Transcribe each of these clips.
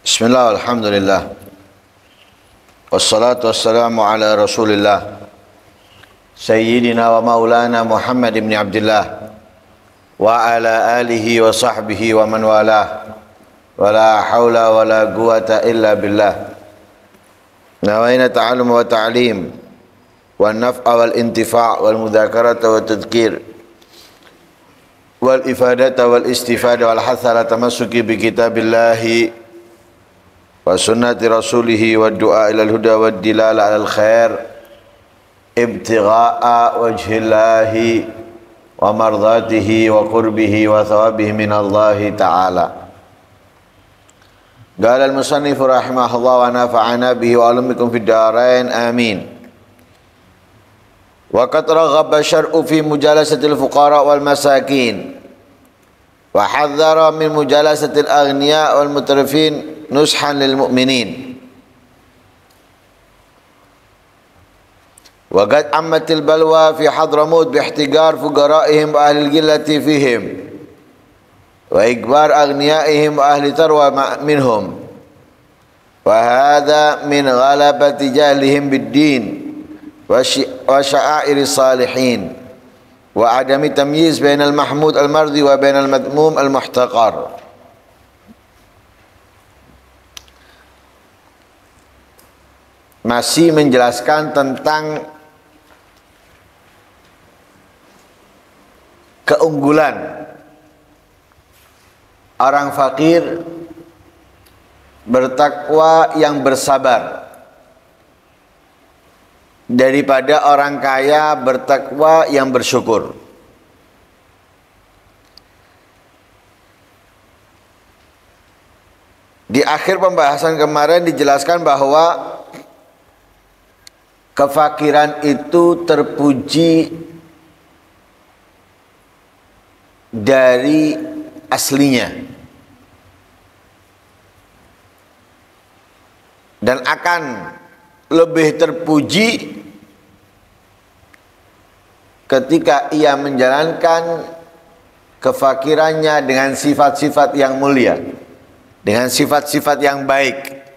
Bismillah, alhamdulillah. Wassalatu wassalamu ala rasulillah Sayyidina wa maulana Muhammad ibn Abdullah wa ala alihi wa sahbihi wa man walah. Wa la hawla wa la quwata illa billah. Nawaina ta'allum wa ta'lim wa naf'a wal intifa' wal mudhakarata wa tadhkir wal ifadata wal istifada wal hatha ala tamassuki bi kitabillahi wa sunnati rasulihi wa du'a ilal huda wa dilala alal khair ibtigha'a wajhillahi wa mardatihi wa qurbihi wa thawabihi minallahi ta'ala. Qala al-musannif rahimahullah wa nafa'ana bihi wa alumikum fid darain amin. Wa qad raghaba syar'u fi mujalasatil fuqara wal masakin wa hadzara min mujalasatil aghniya wal mutarifin nushan lil mu'minin. Wa qad ammatil balwa fi Hadramut bi ihtigar fuqara'ihim wa ahli al-qillati fihim wa ikbar aghniyaihim wa ahli tarwa minhum wa hadha min ghalabati jahlihim bid-din wa sya'airi salihin wa adami tamyiz bainal mahmud al-mardi wa bainal madmum al-muhtaqar. Masih menjelaskan tentang keunggulan orang fakir bertakwa yang bersabar daripada orang kaya bertakwa yang bersyukur. Di akhir pembahasan kemarin dijelaskan bahwa kefakiran itu terpuji dari aslinya dan akan lebih terpuji ketika ia menjalankan kefakirannya dengan sifat-sifat yang mulia, dengan sifat-sifat yang baik,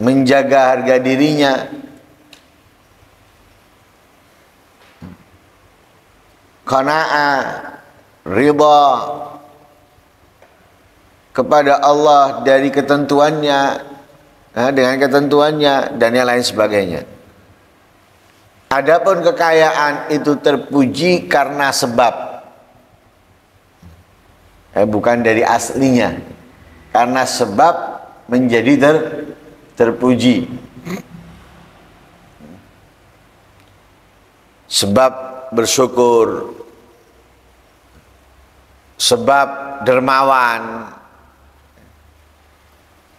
menjaga harga dirinya, qanaah, ridha kepada Allah dari ketentuannya, dengan ketentuannya dan yang lain sebagainya. Adapun kekayaan itu terpuji karena sebab, bukan dari aslinya, karena sebab menjadi terpuji. Sebab bersyukur, sebab dermawan,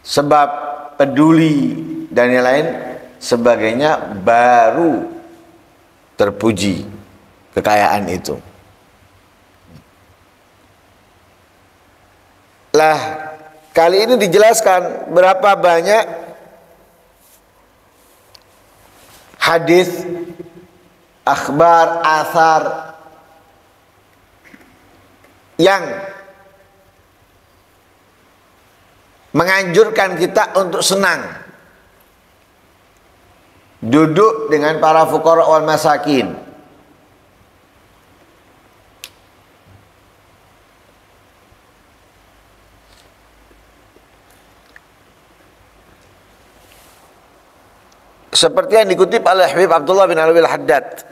sebab peduli dan yang lain sebagainya, baru terpuji kekayaan itu. Lah, kali ini dijelaskan berapa banyak hadis, akhbar, athar yang menganjurkan kita untuk senang duduk dengan para fuqara wal masakin. Seperti yang dikutip oleh Habib Abdullah bin Alwi al-Haddad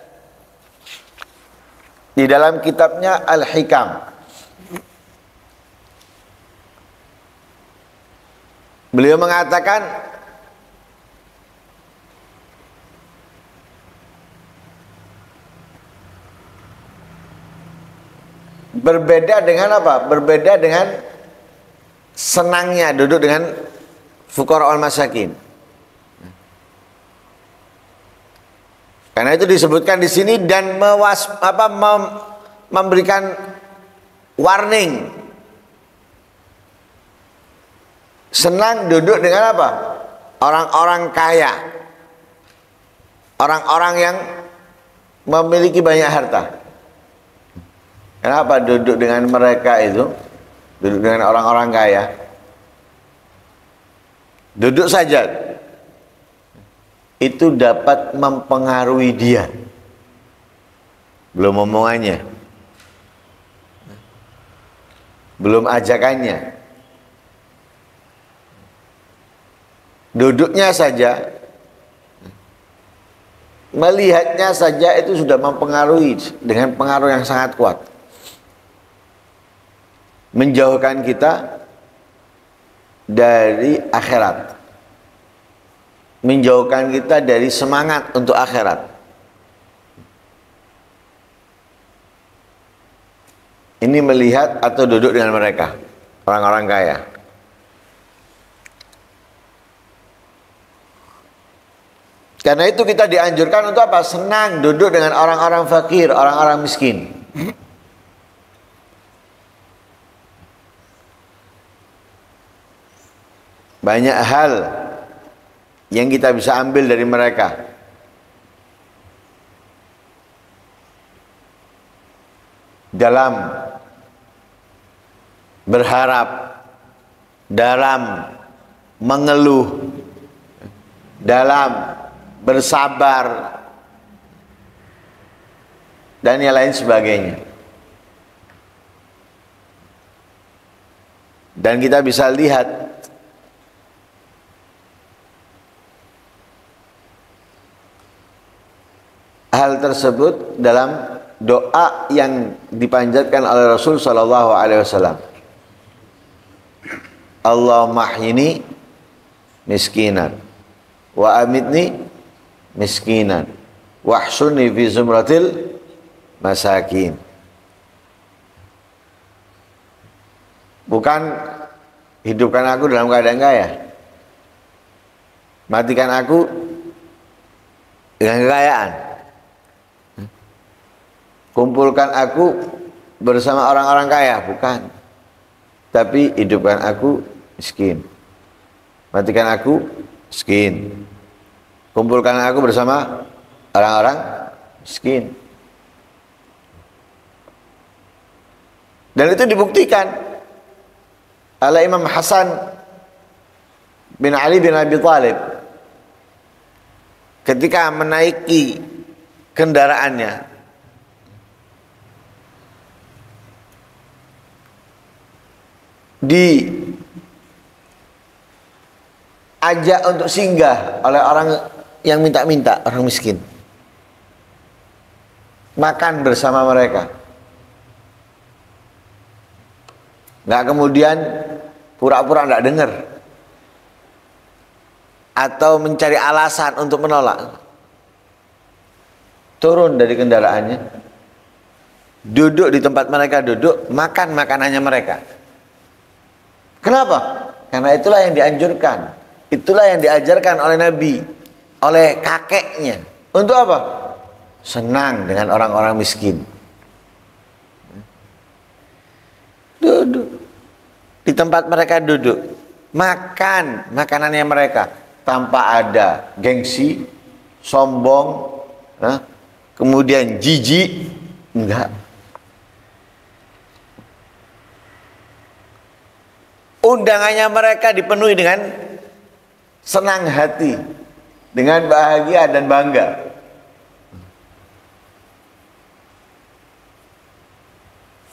di dalam kitabnya Al-Hikam. Beliau mengatakan berbeda dengan apa? Berbeda dengan senangnya duduk dengan fuqara wal masakin. Karena itu disebutkan di sini dan memberikan warning. Senang duduk dengan apa? Orang-orang kaya, orang-orang yang memiliki banyak harta. Kenapa duduk dengan mereka itu? duduk dengan orang-orang kaya, duduk saja itu dapat mempengaruhi dia. Belum omongannya, belum ajakannya, duduknya saja, melihatnya saja itu sudah mempengaruhi dengan pengaruh yang sangat kuat, menjauhkan kita dari akhirat, menjauhkan kita dari semangat untuk akhirat. Ini melihat atau duduk dengan mereka, orang-orang kaya. Karena itu kita dianjurkan untuk apa? Senang duduk dengan orang-orang fakir, orang-orang miskin. Banyak hal yang kita bisa ambil dari mereka. Dalam berharap, dalam mengeluh, dalam bersabar, dan yang lain sebagainya. Dan kita bisa lihat hal tersebut dalam doa yang dipanjatkan oleh Rasul Sallallahu Alaihi Wasallam. Allahumma ahyini miskinan wa amitni miskinan wahsuni fi zumratil masakin. Bukan hidupkan aku dalam keadaan kaya, matikan aku dengan kekayaan, kumpulkan aku bersama orang-orang kaya, bukan. Tapi hidupkan aku miskin, matikan aku miskin, kumpulkan aku bersama orang-orang miskin. Dan itu dibuktikan oleh Imam Hasan bin Ali bin Abi Thalib ketika menaiki kendaraannya. Diajak untuk singgah oleh orang yang minta-minta, orang miskin, makan bersama mereka. Nggak kemudian pura-pura nggak dengar atau mencari alasan untuk menolak. Turun dari kendaraannya, duduk di tempat mereka duduk, makan makanannya mereka. Kenapa? Karena itulah yang dianjurkan, itulah yang diajarkan oleh Nabi, oleh kakeknya. Untuk apa? Senang dengan orang-orang miskin. Duduk di tempat mereka duduk, makan makanannya mereka tanpa ada gengsi, sombong, kemudian jijik, enggak. Undangannya mereka dipenuhi dengan senang hati, dengan bahagia dan bangga.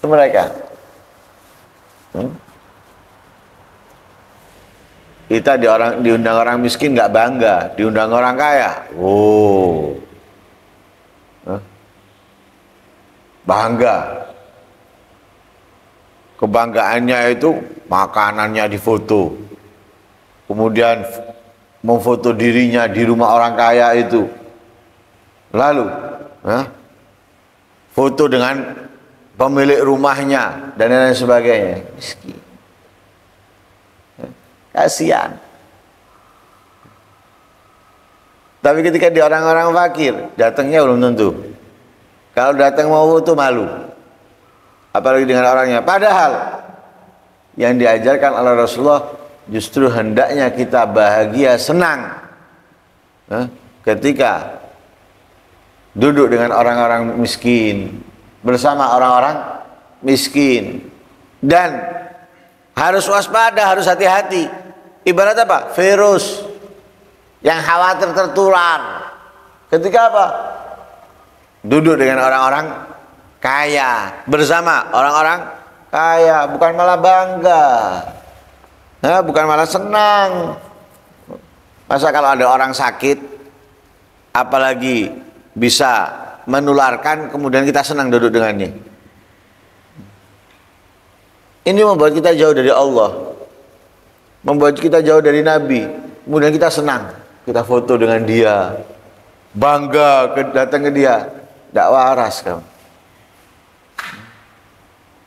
Itu mereka. Kita diundang orang miskin nggak bangga, diundang orang kaya, bangga. Kebanggaannya itu makanannya difoto, kemudian memfoto dirinya di rumah orang kaya itu, lalu foto dengan pemilik rumahnya dan lain sebagainya. Miskin, kasihan. Tapi ketika di orang-orang fakir, datangnya belum tentu. Kalau datang mau foto malu, apalagi dengan orangnya. Padahal yang diajarkan oleh Rasulullah justru hendaknya kita bahagia, senang ketika duduk dengan orang-orang miskin, bersama orang-orang miskin, dan Harus waspada, harus hati-hati. Ibarat apa? Virus yang khawatir tertular. Ketika apa? Duduk dengan orang-orang kaya, bersama orang-orang kaya, bukan malah bangga, bukan malah senang. Masa kalau ada orang sakit, apalagi bisa menularkan, kemudian kita senang duduk dengannya. Ini membuat kita jauh dari Allah, membuat kita jauh dari Nabi. Kemudian kita senang, kita foto dengan dia, bangga datang ke dia. Tidak waras kamu.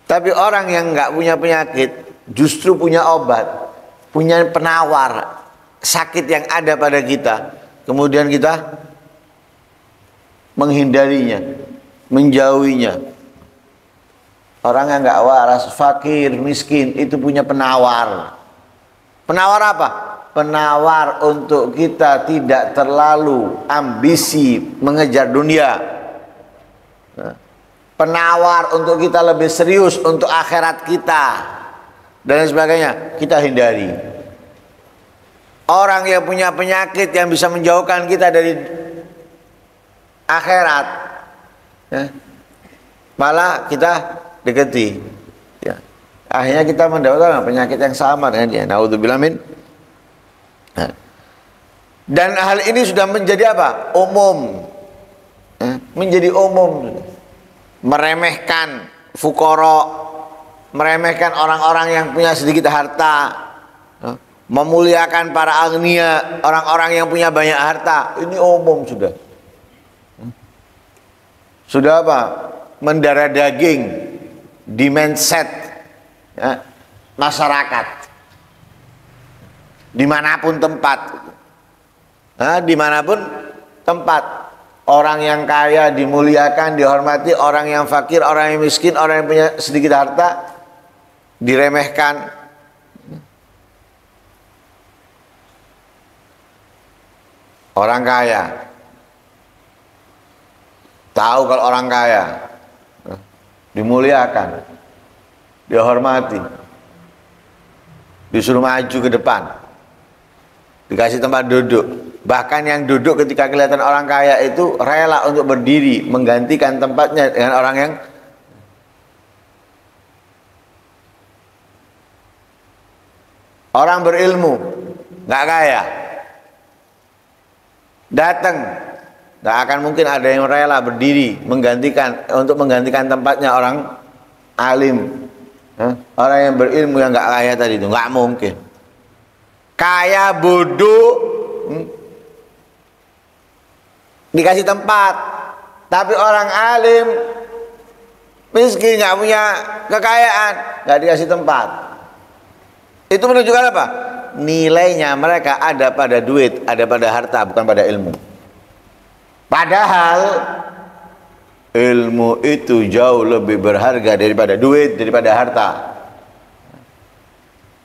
Tapi orang yang nggak punya penyakit justru punya obat, punya penawar sakit yang ada pada kita. Kemudian kita menghindarinya, menjauhinya. Orang yang nggak waras, fakir, miskin itu punya penawar. Penawar apa? Penawar untuk kita tidak terlalu ambisi mengejar dunia. Penawar untuk kita lebih serius untuk akhirat kita dan sebagainya, kita hindari. Orang yang punya penyakit yang bisa menjauhkan kita dari akhirat, malah kita deketi. Akhirnya kita mendapatkan penyakit yang sama dengan dia. Naudzubillah min. Dan hal ini sudah menjadi apa? Umum. Menjadi umum. Meremehkan fukara, meremehkan orang-orang yang punya sedikit harta, memuliakan para agnia, orang-orang yang punya banyak harta. Ini umum sudah. Sudah apa? Mendarah daging di mindset masyarakat, dimanapun tempat, dimanapun tempat. Orang yang kaya dimuliakan, dihormati. Orang yang fakir, orang yang miskin, orang yang punya sedikit harta diremehkan. Orang kaya tahu kalau orang kaya dimuliakan, dihormati, disuruh maju ke depan, dikasih tempat duduk. Bahkan yang duduk ketika kelihatan orang kaya itu rela untuk berdiri menggantikan tempatnya dengan orang yang orang berilmu, nggak kaya. Datang, nggak akan mungkin ada yang rela berdiri untuk menggantikan tempatnya orang alim, orang yang berilmu yang nggak kaya tadi itu, nggak mungkin. Kaya bodoh dikasih tempat, tapi orang alim miskin nggak punya kekayaan nggak dikasih tempat. Itu menunjukkan apa? Nilainya mereka ada pada duit, ada pada harta, bukan pada ilmu. Padahal ilmu itu jauh lebih berharga daripada duit, daripada harta.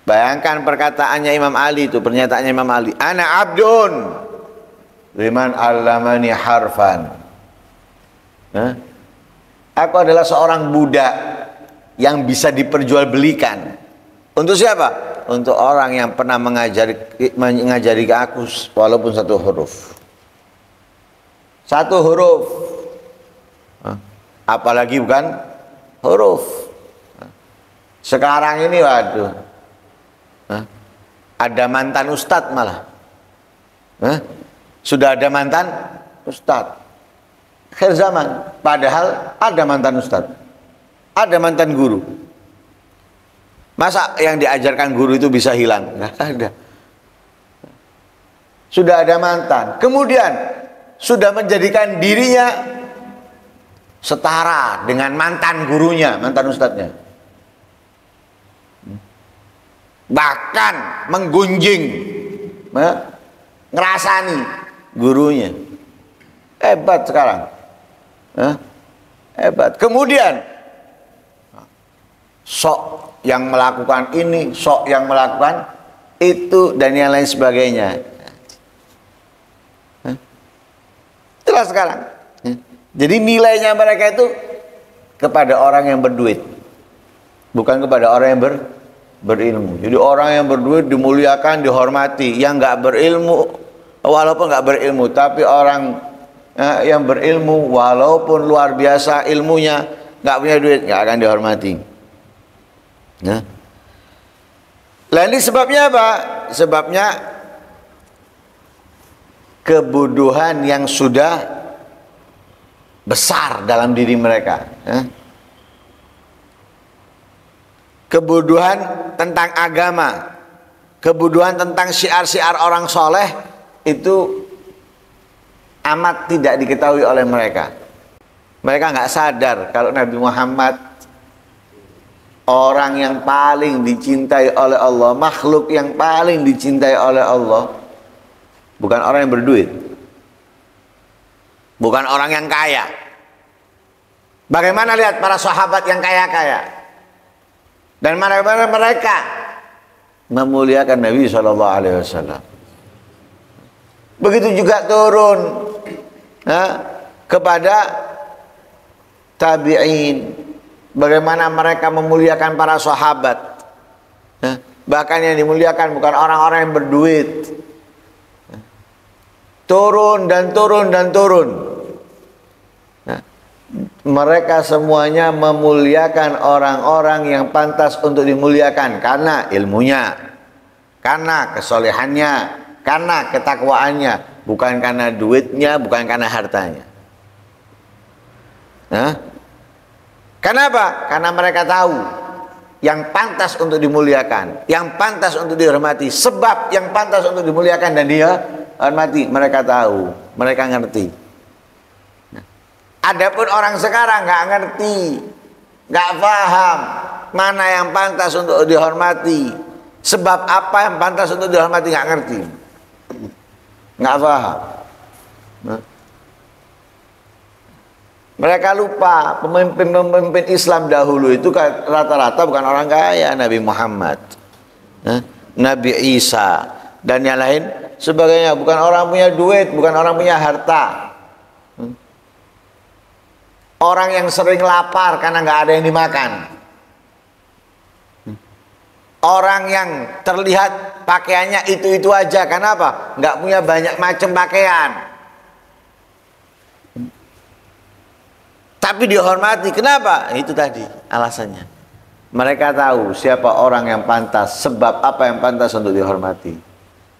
Bayangkan perkataannya Imam Ali itu, pernyataannya Imam Ali, ana abdun liman allamani harfan. Aku adalah seorang budak yang bisa diperjualbelikan. Untuk siapa? Untuk orang yang pernah mengajari ke aku walaupun satu huruf. Satu huruf. Apalagi bukan huruf. Sekarang ini waduh, ada mantan ustadz malah. Sudah ada mantan ustadz. Akhir zaman. Padahal ada mantan ustadz, ada mantan guru. Masa yang diajarkan guru itu bisa hilang? Nggak ada. Sudah ada mantan. Kemudian sudah menjadikan dirinya setara dengan mantan gurunya, mantan ustadznya. Bahkan menggunjing, ngerasani gurunya. Hebat sekarang. Hebat. Kemudian sok yang melakukan ini, sok yang melakukan itu, dan yang lain sebagainya. Itulah sekarang. Jadi nilainya mereka itu kepada orang yang berduit, bukan kepada orang yang berilmu. Jadi orang yang berduit dimuliakan, dihormati. Yang nggak berilmu, walaupun nggak berilmu, tapi orang yang berilmu walaupun luar biasa ilmunya, nggak punya duit, nggak akan dihormati. Nah, ini sebabnya apa? Sebabnya kebodohan yang sudah besar dalam diri mereka. Kebodohan tentang agama, kebodohan tentang syiar-syiar orang soleh itu amat tidak diketahui oleh mereka. Mereka nggak sadar kalau Nabi Muhammad orang yang paling dicintai oleh Allah, makhluk yang paling dicintai oleh Allah, bukan orang yang berduit, bukan orang yang kaya. Bagaimana lihat para sahabat yang kaya-kaya, dan bagaimana mereka memuliakan Nabi SAW. Begitu juga turun kepada tabi'in, bagaimana mereka memuliakan para sahabat. Bahkan yang dimuliakan bukan orang-orang yang berduit. Turun dan turun dan turun. Mereka semuanya memuliakan orang-orang yang pantas untuk dimuliakan karena ilmunya, karena kesolehannya, karena ketakwaannya, bukan karena duitnya, bukan karena hartanya. Kenapa? Karena mereka tahu yang pantas untuk dimuliakan, yang pantas untuk dihormati. Sebab yang pantas untuk dimuliakan dan dia hormati, mereka tahu, mereka ngerti. Adapun orang sekarang nggak ngerti, nggak paham mana yang pantas untuk dihormati, sebab apa yang pantas untuk dihormati, nggak ngerti, nggak paham. Mereka lupa pemimpin-pemimpin Islam dahulu itu rata-rata bukan orang kaya. Nabi Muhammad, Nabi Isa, dan yang lain sebagainya, bukan orang punya duit, bukan orang punya harta. Orang yang sering lapar karena nggak ada yang dimakan. Orang yang terlihat pakaiannya itu-itu aja. Kenapa? Nggak punya banyak macam pakaian. Tapi dihormati. Kenapa? Itu tadi alasannya. Mereka tahu siapa orang yang pantas, sebab apa yang pantas untuk dihormati.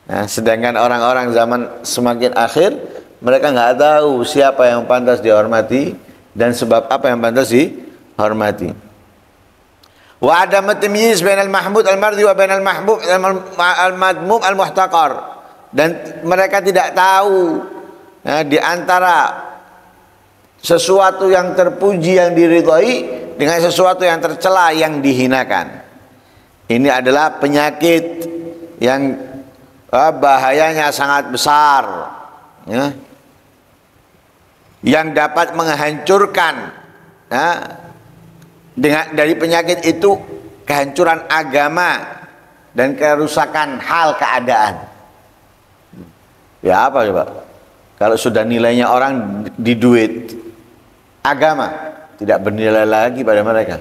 Nah, sedangkan orang-orang zaman semakin akhir, mereka nggak tahu siapa yang pantas dihormati dan sebab apa yang pantas dihormati. Wa adam at-tamyiz bainal mahmud al-mardi wa bainal mahbub al-madmum al-muhtaqar. Dan mereka tidak tahu di antara sesuatu yang terpuji yang diridhai dengan sesuatu yang tercela yang dihinakan. Ini adalah penyakit yang bahayanya sangat besar, yang dapat menghancurkan. Dari penyakit itu kehancuran agama dan kerusakan hal keadaan. Ya apa coba? Kalau sudah nilainya orang di duit, agama tidak bernilai lagi pada mereka.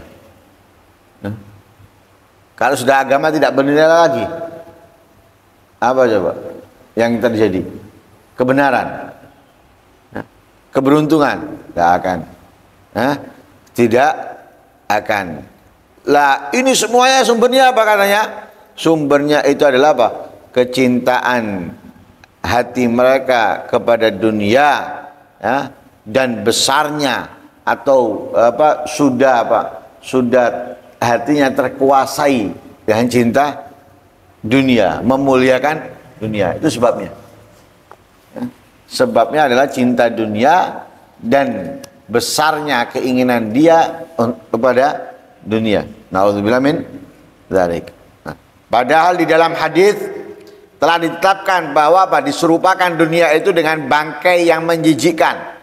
Kalau sudah agama tidak bernilai lagi, apa coba yang terjadi? Kebenaran, keberuntungan, tidak akan. Tidak akan. Lah ini semuanya sumbernya apa katanya? Sumbernya itu adalah apa? Kecintaan hati mereka kepada dunia, dan besarnya atau sudah hatinya terkuasai dengan cinta dunia, memuliakan dunia. Itu sebabnya. Sebabnya adalah cinta dunia dan besarnya keinginan dia kepada dunia. Nauzubillah min dzalik. Padahal di dalam hadis telah ditetapkan bahwa diserupakan dunia itu dengan bangkai yang menjijikkan.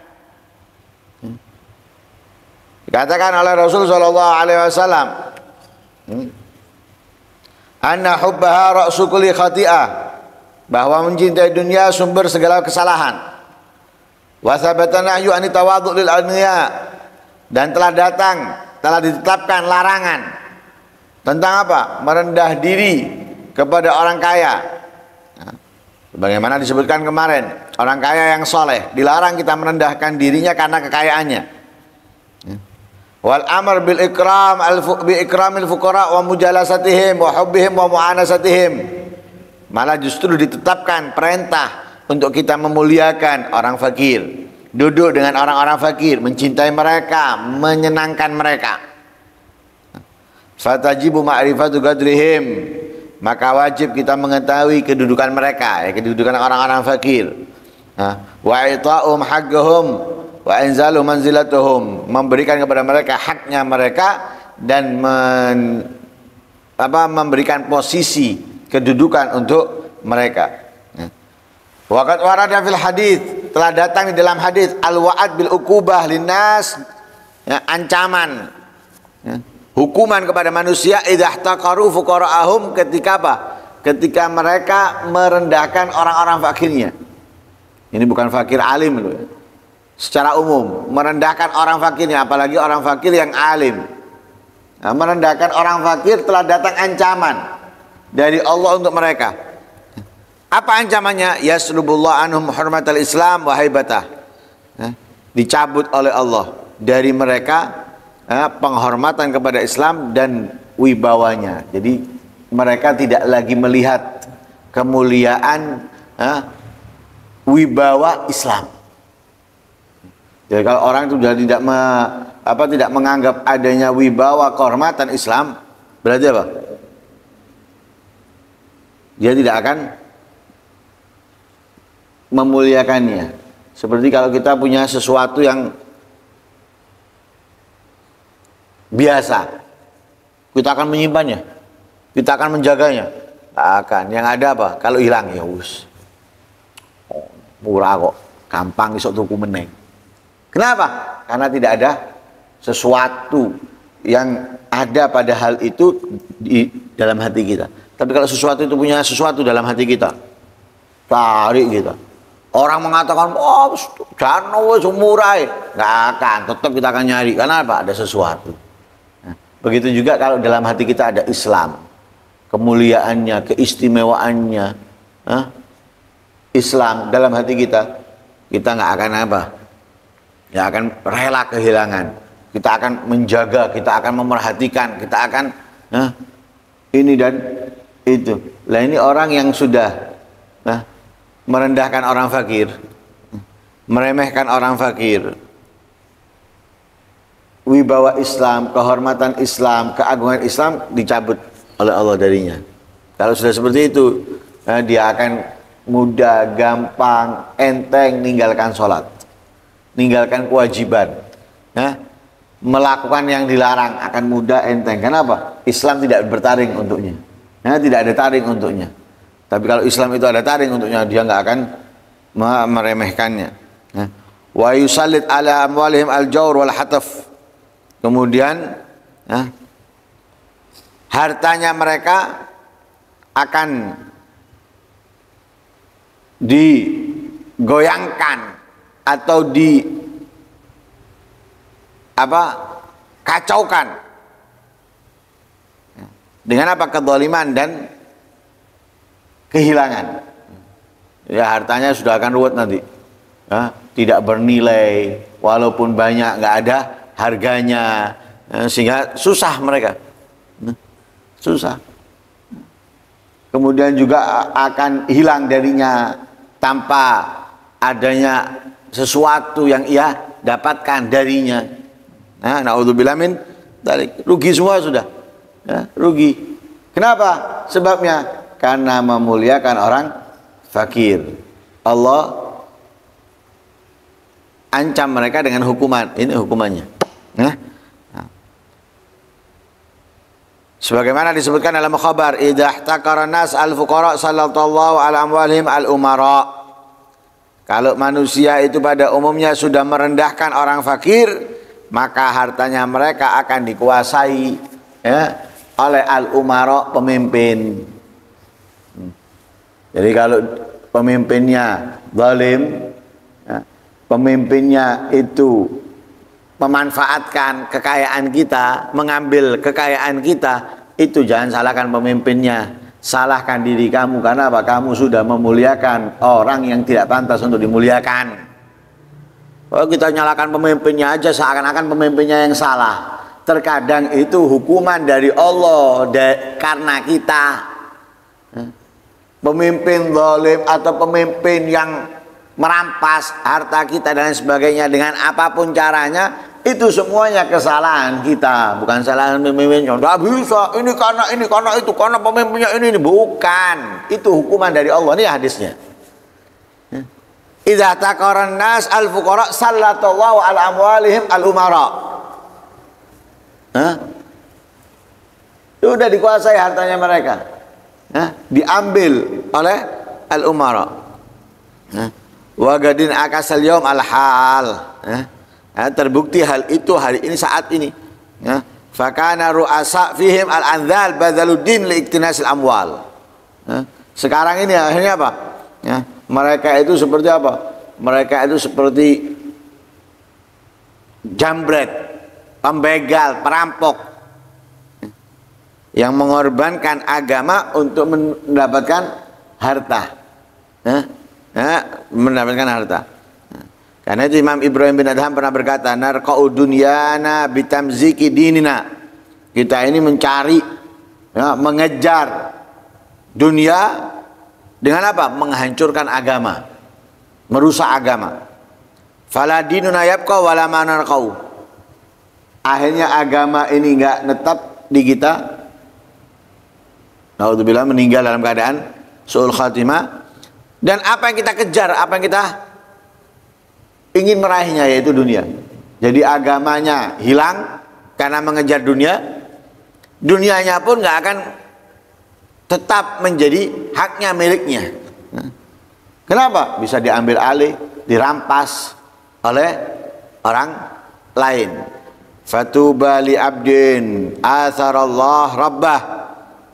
Dikatakan oleh Rasul sallallahu alaihi wasallam, anna hubbaha ra'su kulli khati'ah, bahwa mencintai dunia sumber segala kesalahan. Wa sabata nahyu an tawadhu' lil aghniya, dan telah ditetapkan larangan Tentang apa? Merendah diri kepada orang kaya. Nah, sebagaimana disebutkan kemarin, orang kaya yang soleh dilarang kita merendahkan dirinya karena kekayaannya. Wal amr bil ikram bi ikramil fuqara wa mujalasatihim wa hubbihim wa mu'anasatihim. Malah justru ditetapkan perintah untuk kita memuliakan orang fakir, duduk dengan orang-orang fakir, mencintai mereka, menyenangkan mereka. Fatajibu ma'rifatu qadrihim, maka wajib kita mengetahui kedudukan mereka, ya, kedudukan orang-orang fakir. Wa ita'um haqqahum wa inzalu manzilatuhum, memberikan kepada mereka haknya mereka dan memberikan posisi kedudukan untuk mereka. Waqad warada fil hadis, telah datang di dalam hadis al-wa'ad bil uqubah linnas, ya, ancaman, ya, hukuman kepada manusia idza ihtaqaru fuqara'ahum, ketika apa? Ketika mereka merendahkan orang-orang fakirnya. Ini bukan fakir alim loh, ya. Secara umum merendahkan orang fakirnya, apalagi orang fakir yang alim. Nah, merendahkan orang fakir telah datang ancaman dari Allah untuk mereka. Apa ancamannya? Yaslubullah anhum hurmatal Islam wa haibatah. Dicabut oleh Allah dari mereka penghormatan kepada Islam dan wibawanya. Jadi mereka tidak lagi melihat kemuliaan wibawa Islam. Jadi kalau orang itu sudah tidak menganggap adanya wibawa kehormatan Islam, berarti apa? Dia tidak akan memuliakannya. Seperti kalau kita punya sesuatu yang biasa, kita akan menyimpannya, kita akan menjaganya. Tak akan. Yang ada apa? Kalau hilang, ya us, murah kok, gampang isok tuku meneng. Kenapa? Karena tidak ada sesuatu yang ada pada hal itu di dalam hati kita. Tapi kalau sesuatu itu punya sesuatu dalam hati kita, tarik kita. Orang mengatakan, oh, jangan murah, nggak akan. Tetap kita akan nyari. Karena apa? Ada sesuatu. Begitu juga kalau dalam hati kita ada Islam, kemuliaannya, keistimewaannya, Islam dalam hati kita nggak akan apa? Nggak akan rela kehilangan. Kita akan menjaga, kita akan memerhatikan, kita akan ini dan itu. Lah ini orang yang sudah merendahkan orang fakir, meremehkan orang fakir, wibawa Islam, kehormatan Islam, keagungan Islam dicabut oleh Allah darinya. Kalau sudah seperti itu, dia akan mudah, gampang, enteng meninggalkan sholat, meninggalkan kewajiban, melakukan yang dilarang akan mudah, enteng. Kenapa? Islam tidak bertaring untuknya, tidak ada taring untuknya. Tapi kalau Islam itu ada taring untuknya, dia nggak akan meremehkannya. Wa yusallit ala amwalihim al-jawr wal hataf. Kemudian hartanya mereka akan digoyangkan atau kacaukan dengan apa? Kedzaliman dan kehilangan. Ya, hartanya sudah akan ruwet nanti, tidak bernilai, walaupun banyak nggak ada harganya, sehingga susah mereka, susah. Kemudian juga akan hilang darinya tanpa adanya sesuatu yang ia dapatkan darinya. Naudzubillah min dzalik. Rugi semua sudah, rugi. Kenapa? Sebabnya karena memuliakan orang fakir. Allah ancam mereka dengan hukuman. Ini hukumannya. Sebagaimana disebutkan dalam khabar, idza ihtakara nas al-fuqara sallallahu ala amwalihim al-umara. Kalau manusia itu pada umumnya sudah merendahkan orang fakir, maka hartanya mereka akan dikuasai oleh al-umara, pemimpin. Jadi kalau pemimpinnya zalim, pemimpinnya itu memanfaatkan kekayaan kita, mengambil kekayaan kita, itu jangan salahkan pemimpinnya, salahkan diri kamu. Karena apa? Kamu sudah memuliakan orang yang tidak pantas untuk dimuliakan. Kalau kita nyalakan pemimpinnya aja seakan-akan pemimpinnya yang salah. Terkadang itu hukuman dari Allah karena kita. Pemimpin zalim atau pemimpin yang merampas harta kita dan sebagainya dengan apapun caranya, itu semuanya kesalahan kita, bukan kesalahan pemimpinnya. Tidak bisa, ini karena itu, karena pemimpinnya ini. Bukan, itu hukuman dari Allah. Ini hadisnya. Idza taqaran nas al-fuqara sallallahu ala amwalihim al-umara. Sudah dikuasai hartanya mereka. Diambil oleh al-umara. Wa gadin akasal yaum al-hal. Terbukti hal itu hari ini, saat ini. Fakana ru'asa fihim al-anzal badaluddin liiktinasil amwal. Sekarang ini akhirnya apa? Mereka itu seperti apa? Mereka itu seperti jambret, pembegal, perampok yang mengorbankan agama untuk mendapatkan harta. Mendapatkan harta. Karena itu Imam Ibrahim bin Adham pernah berkata, narqa'u dunyana bitamziki dinina. Kita ini mencari, mengejar dunia dengan apa? Menghancurkan agama, merusak agama. Fala dinuna yabqa wala ma narqa'u. Akhirnya agama ini enggak netap di kita. Naudzubillah, meninggal dalam keadaan su'ul khatimah. Dan apa yang kita kejar, apa yang kita ingin meraihnya, yaitu dunia. Jadi agamanya hilang karena mengejar dunia. Dunianya pun nggak akan tetap menjadi haknya, miliknya. Kenapa? Bisa diambil alih, dirampas oleh orang lain. Fatuba li abdin atharallah rabbah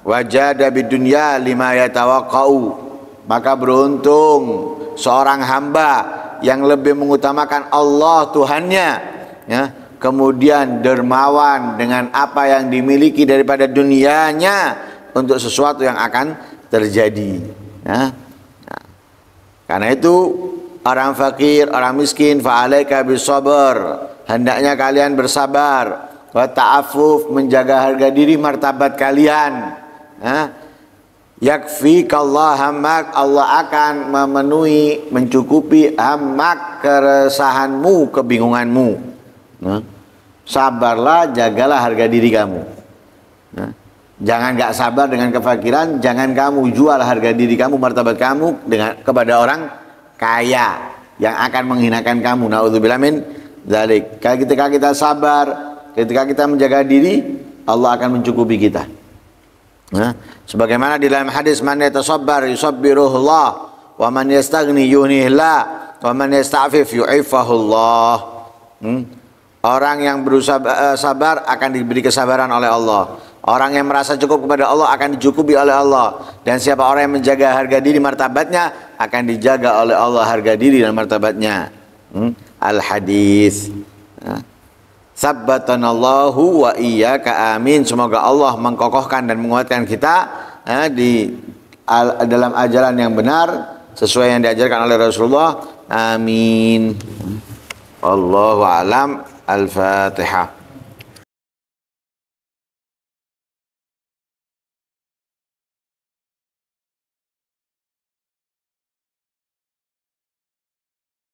wajada bidunya lima yatawaqqa'u. Maka beruntung seorang hamba yang lebih mengutamakan Allah Tuhannya, kemudian dermawan dengan apa yang dimiliki daripada dunianya untuk sesuatu yang akan terjadi. Karena itu orang fakir, orang miskin, fa'alaika bisabr, hendaknya kalian bersabar, wa ta'affuf, menjaga harga diri, martabat kalian. Yakfikallah hammak, Allah akan memenuhi, mencukupi hammak, keresahanmu, kebingunganmu. Sabarlah, jagalah harga diri kamu. Jangan gak sabar dengan kefakiran. Jangan kamu jual harga diri kamu, martabat kamu kepada orang kaya yang akan menghinakan kamu. Na'udzubillah min dzalik. Ketika kita sabar, ketika kita menjaga diri, Allah akan mencukupi kita. Sebagaimana di dalam hadis, man yatasabbar yusabbiruhullah wa man yastaghni yughnihillah wa man yasta'fif yu'ifahullah. Orang yang berusaha sabar akan diberi kesabaran oleh Allah. Orang yang merasa cukup kepada Allah akan dicukupi oleh Allah. Dan siapa orang yang menjaga harga diri, martabatnya akan dijaga oleh Allah harga diri dan martabatnya. Al-hadis. Sabbatanallahu wa iyyaka, amin. Semoga Allah mengkokohkan dan menguatkan kita dalam ajaran yang benar sesuai yang diajarkan oleh Rasulullah. Amin. Allahu a'lam. Al-Fatihah.